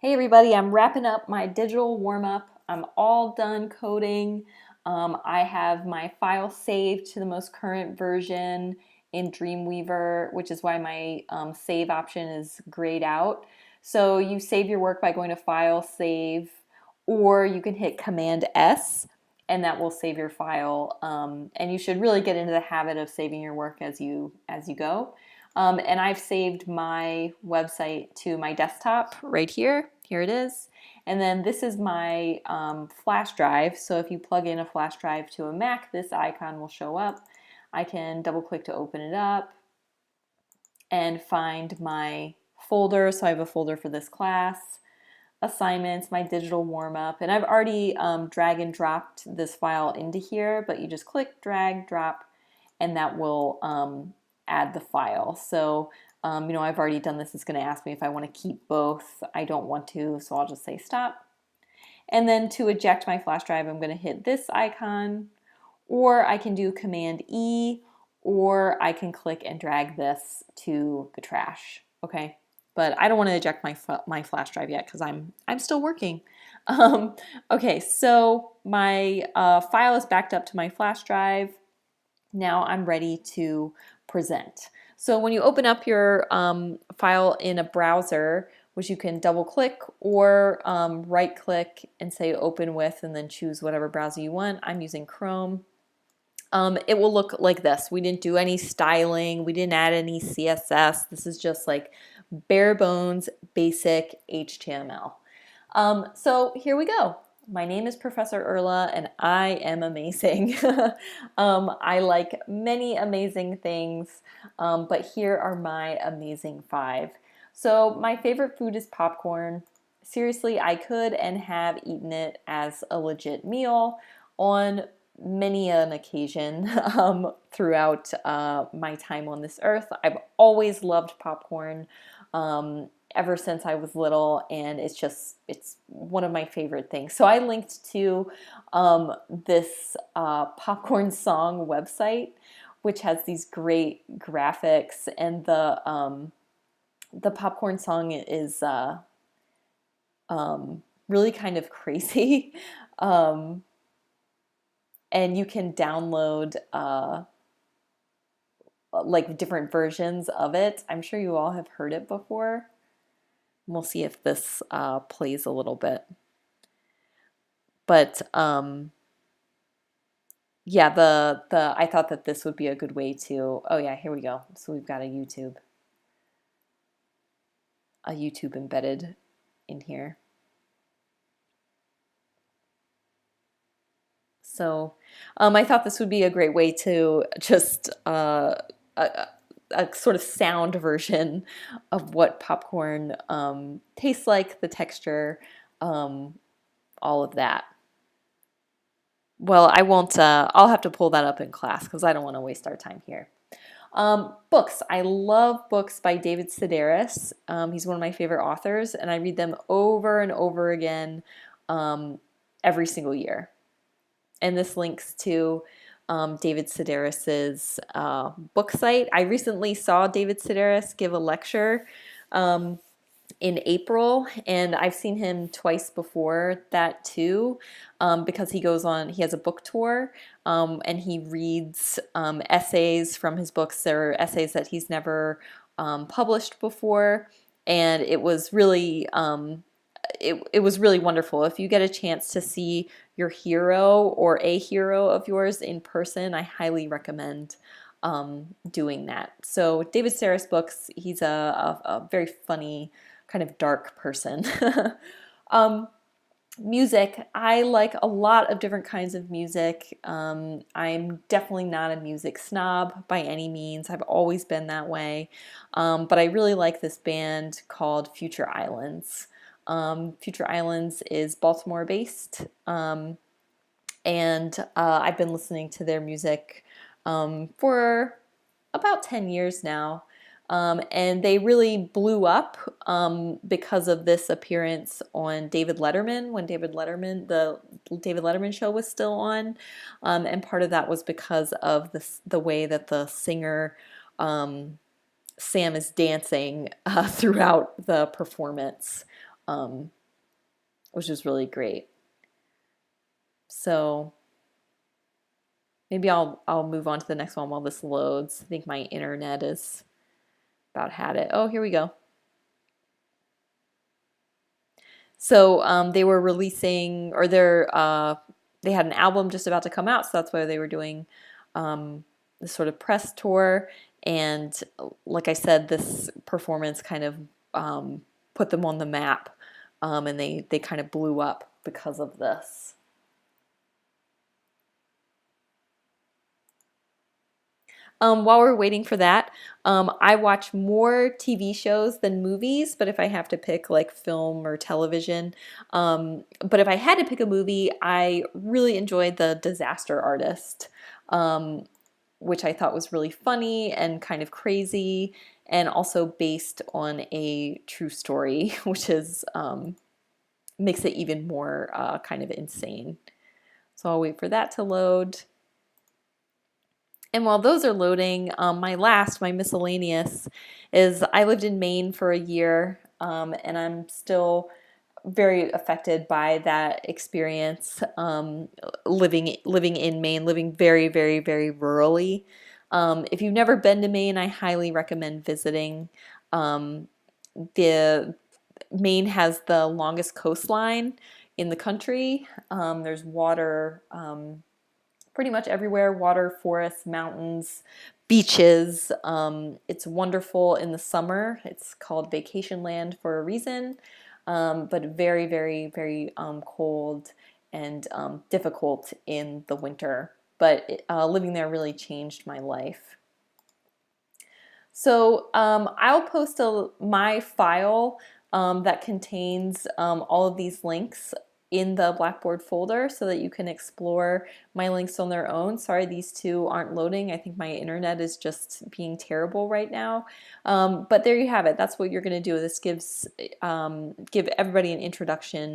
Hey everybody, I'm wrapping up my digital warm-up. I'm all done coding. I have my file saved to the most current version in Dreamweaver, which is why my save option is grayed out. So you save your work by going to File, Save, or you can hit Command S and that will save your file. And you should really get into the habit of saving your work as you go. And I've saved my website to my desktop right here. Here it is. And then this is my flash drive. So if you plug in a flash drive to a Mac, this icon will show up. I can double click to open it up and find my folder. So I have a folder for this class, assignments, my digital warm-up, and I've already drag and dropped this file into here, but you just click, drag, drop, and that will add the file. So, I've already done this. It's going to ask me if I want to keep both. I don't want to, so I'll just say stop. And then to eject my flash drive, I'm going to hit this icon, or I can do Command E, or I can click and drag this to the trash. Okay, but I don't want to eject my flash drive yet because I'm still working. Okay, so my file is backed up to my flash drive. Now I'm ready to present. So when you open up your file in a browser, which you can double click or right click and say open with and then choose whatever browser you want. I'm using Chrome. It will look like this. We didn't do any styling. We didn't add any CSS. This is just like bare bones, basic HTML. So here we go. My name is Professor Erla and I am amazing. I like many amazing things, but here are my amazing 5. So my favorite food is popcorn. Seriously, I could and have eaten it as a legit meal on many an occasion throughout my time on this earth. I've always loved popcorn ever since I was little, and it's one of my favorite things. So I linked to this popcorn song website, which has these great graphics, and the popcorn song is really kind of crazy. And you can download like different versions of it. I'm sure you all have heard it before. We'll see if this plays a little bit. But yeah, I thought that this would be a good way to. Oh yeah, here we go. So we've got a YouTube embedded in here. So I thought this would be a great way to just a sort of sound version of what popcorn tastes like, the texture, all of that. Well, I won't, I'll have to pull that up in class because I don't want to waste our time here. Books. I love books by David Sedaris. He's one of my favorite authors, and I read them over and over again every single year. And this links to David Sedaris's book site. I recently saw David Sedaris give a lecture in April, and I've seen him twice before that too, because he has a book tour, and he reads essays from his books. They're essays that he's never published before, and it was really it was really wonderful. If you get a chance to see your hero or a hero of yours in person, I highly recommend doing that. So David Sedaris books, he's a very funny, kind of dark person. Music, I like a lot of different kinds of music. I'm definitely not a music snob by any means. I've always been that way. But I really like this band called Future Islands. Future Islands is Baltimore based, and I've been listening to their music for about 10 years now. And they really blew up because of this appearance on David Letterman, when the David Letterman show was still on, and part of that was because of the way that the singer Sam is dancing throughout the performance which was really great. So maybe I'll move on to the next one while this loads. I think my internet is about had it. Oh, here we go. So they were releasing, or they had an album just about to come out, so that's why they were doing this sort of press tour. And like I said, this performance kind of put them on the map, and they kind of blew up because of this. While we're waiting for that, I watch more TV shows than movies, but if I have to pick like film or television, but if I had to pick a movie, I really enjoyed The Disaster Artist, which I thought was really funny and kind of crazy, and also based on a true story, which is makes it even more kind of insane. So I'll wait for that to load. And while those are loading, my miscellaneous, is I lived in Maine for a year, and I'm still very affected by that experience, living in Maine, living very, very, very rurally. If you've never been to Maine, I highly recommend visiting. The Maine has the longest coastline in the country. There's water pretty much everywhere, water, forests, mountains, beaches. It's wonderful in the summer. It's called vacation land for a reason, but very, very, very cold and difficult in the winter. But living there really changed my life. So I'll post my file that contains all of these links in the Blackboard folder so that you can explore my links on their own. Sorry, these two aren't loading. I think my internet is just being terrible right now. But there you have it. That's what you're going to do. This gives give everybody an introduction